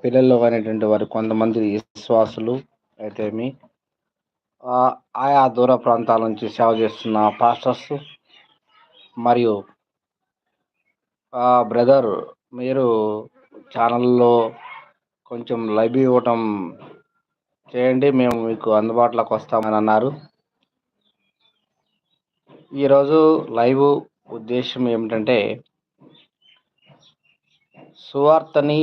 పిల్లల్లో అనేటువంటి వారు కొంతమంది విశ్వాసులు అయితేమి, ఆయా దూర ప్రాంతాల నుంచి సేవ చేస్తున్న పాస్టర్స్ మరియు బ్రదర్ మీరు ఛానల్‌లో కొంచెం లైవ్ ఇవ్వటం చేయండి. మేము మీకు అందుబాటులోకి వస్తామని అన్నారు. ఈరోజు లైవ్ ఉద్దేశం ఏమిటంటే, సువార్తని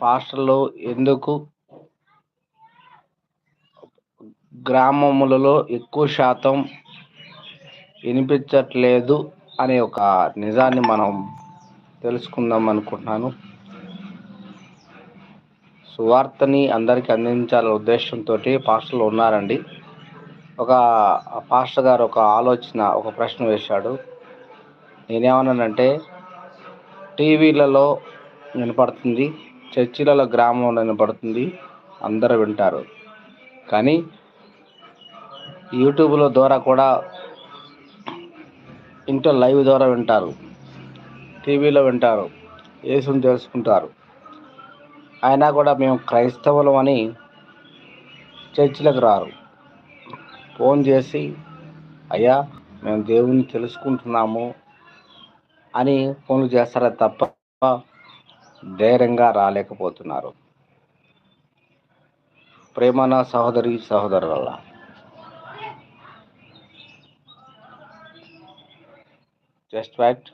పాస్టర్లు ఎందుకు గ్రామములలో ఎక్కువ శాతం వినిపించట్లేదు అనే ఒక నిజాన్ని మనం తెలుసుకుందాం అనుకుంటున్నాను. సువార్తని అందరికీ అందించాలనే ఉద్దేశంతో పాస్టర్లు ఉన్నారండి. ఒక పాస్టర్ గారు ఒక ప్రశ్న వేశాడు. నేనేమన్నానంటే, టీవీలలో వినపడుతుంది, చర్చిలలో గ్రామంలో వినపడుతుంది, అందరూ వింటారు. కానీ యూట్యూబ్లో ద్వారా కూడా ఇంట్లో లైవ్ ద్వారా వింటారు, టీవీలో వింటారు, యేసుని తెలుసుకుంటారు. అయినా కూడా మేము క్రైస్తవులం అని చర్చిలకు రారు. ఫోన్ చేసి, అయ్యా మేము దేవుని తెలుసుకుంటున్నాము అని ఫోన్లు చేస్తారే తప్ప ధైర్యంగా రాలేకపోతున్నారు. ప్రేమన సహోదరి సహోదరుల, జస్ట్ వెయిట్.